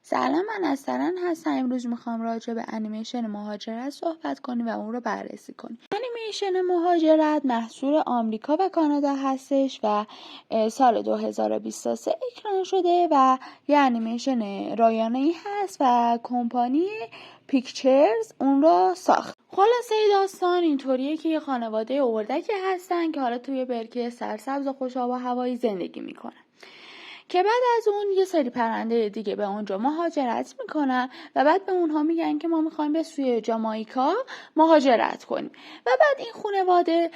سلام، من از سرن هستم. امروز میخوام راجع به انیمیشن مهاجرت صحبت کنیم و اون رو بررسی کنیم. انیمیشن مهاجرت محصول آمریکا و کانادا هستش و سال 2023 اکران شده و یه انیمیشن رایانه‌ای هست و کمپانی پیکچرز اون رو ساخت. خلاصه داستان اینطوریه که یه خانواده اردکی هستن که حالا توی برکه سرسبز و خوش آب و هوایی زندگی میکنن، که بعد از اون یه سری پرنده دیگه به اونجا مهاجرت میکنن و بعد به اونها میگن که ما میخوایم به سوی جامائیکا مهاجرت کنیم و بعد این خانواده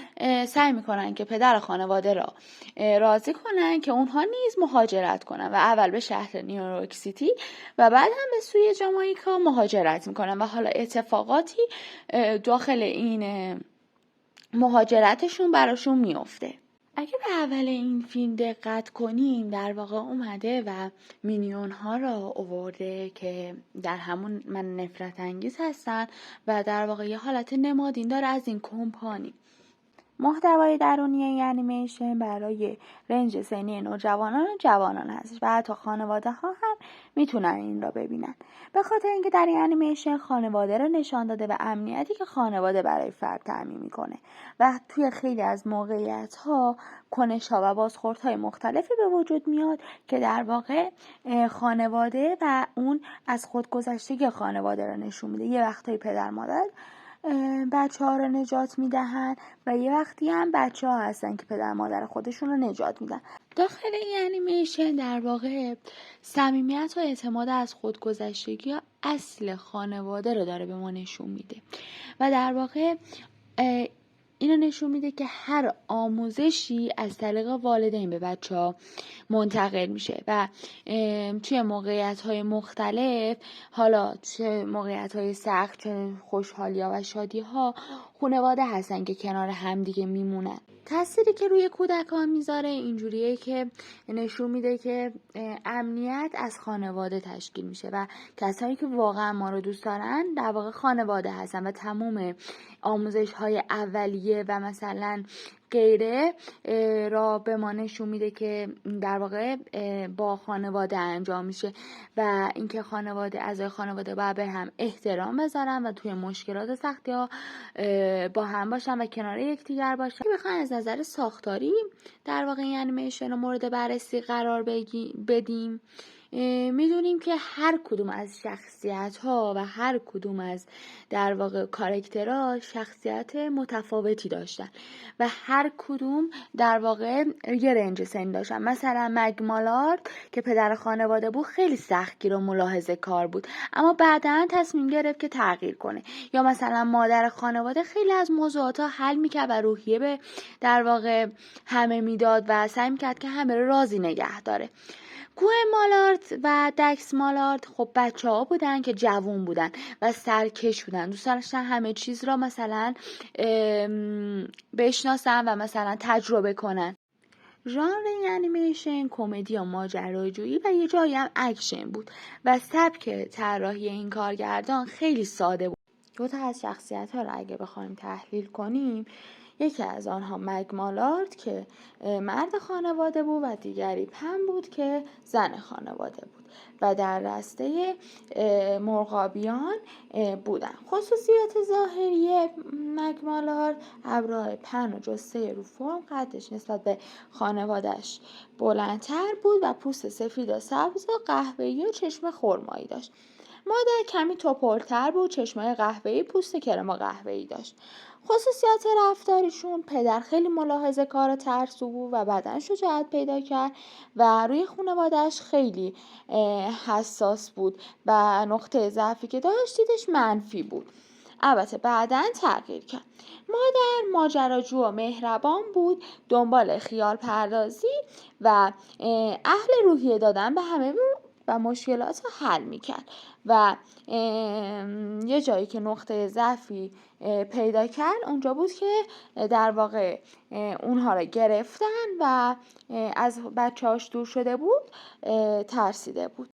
سعی میکنن که پدر خانواده را راضی کنن که اونها نیز مهاجرت کنن و اول به شهر نیویورک سیتی و بعد هم به سوی جامائیکا مهاجرت میکنن و حالا اتفاقاتی داخل این مهاجرتشون براشون میفته. اگه به اول این فیلم دقت کنیم، در واقع اومده و مینیون ها را آورده که در همون من نفرت انگیز هستن و در واقع یه حالت نمادین داره از این کمپانی. محتوای درونی این انیمیشن برای رنج سنی نوجوانان و جوانان هستش و حتی خانواده ها هم میتونن این را ببینن، به خاطر اینکه در این انیمیشن خانواده را نشان داده و امنیتی که خانواده برای فرد تامین میکنه و توی خیلی از موقعیت ها کنش ها و بازخورد های مختلفی به وجود میاد که در واقع خانواده و اون از خودگذشتگی خانواده را نشون میده. یه وقتایی پدر مادر بچه ها رو نجات میدهن و یه وقتی هم بچه ها هستن که پدر مادر خودشون رو نجات میدن. داخل این انیمیشن در واقع صمیمیت و اعتماد از خودگذشتگی یا اصل خانواده رو داره به ما نشون میده و در واقع اینو نشون میده که هر آموزشی از طریق والدین به بچه ها منتقل میشه و توی موقعیت های مختلف، حالا توی موقعیت های سخت، چه خوشحالی ها و شادی ها، خانواده هستن که کنار همدیگه میمونن. تأثیری که روی کودکان میذاره اینجوریه که نشون میده که امنیت از خانواده تشکیل میشه و کسایی که واقعا ما رو دوست دارن در واقع خانواده هستن و تمام آموزش های اولیه و مثلا غیره را به ما نشون میده که در واقع با خانواده انجام میشه و اینکه اعضای خانواده باید به هم احترام بذارن و توی مشکلات سختی ها با هم باشن و کنار یکدیگر باشن. بخوایم از نظر ساختاری در واقع این انیمیشن رو مورد بررسی قرار بدیم، میدونیم که هر کدوم از شخصیت ها و هر کدوم از در واقع کاراکترها شخصیت متفاوتی داشتن و هر کدوم در واقع یه رنج سنی داشتن. مثلا مگ مالارد که پدر خانواده بود خیلی سختگیر و ملاحظه کار بود، اما بعداً تصمیم گرفت که تغییر کنه. یا مثلا مادر خانواده خیلی از موضوعات ها حل میکرد و روحیه به در واقع همه میداد و سعی میکرد که همه رو راضی نگه داره. کوه مالارد و دکس مالارد خب بچه ها بودن که جوون بودن و سرکش بودن، دوست داشتن همه چیز را مثلا بشناسن و مثلا تجربه کنن. ژانر این انیمیشن کمدی یا ماجراجویی و یه جایی هم اکشن بود و سبک طراحی این کارگردان خیلی ساده بود. دو تا از شخصیت ها را اگه بخوایم تحلیل کنیم، یکی از آنها مگ مالارد که مرد خانواده بود و دیگری پم بود که زن خانواده بود و در رسته مرغابیان بودن. خصوصیات ظاهری مگ مالارد: ابروهای پهن و جثه رو فرم، قدش نسبت به خانواده‌اش بلندتر بود و پوست سفید و سبز و قهوه‌ای و چشم خرمایی داشت. مادر کمی توپلتر بود، چشمای قهوه‌ای، پوست کرم قهوه‌ای داشت. خصوصیات رفتاریشون: پدر خیلی ملاحظه کار و ترسو بود و بعداً شجاعت پیدا کرد و روی خانواده‌اش خیلی حساس بود و نقطه ضعفی که داشت دیدش منفی بود. البته بعداً تغییر کرد. مادر ماجراجو و مهربان بود، دنبال خیال پردازی و اهل روحیه دادن به همه بود و مشکلات رو حل میکرد و یه جایی که نقطه ضعفی پیدا کرد اونجا بود که در واقع اونها رو گرفتن و از بچه‌هاش دور شده بود، ترسیده بود.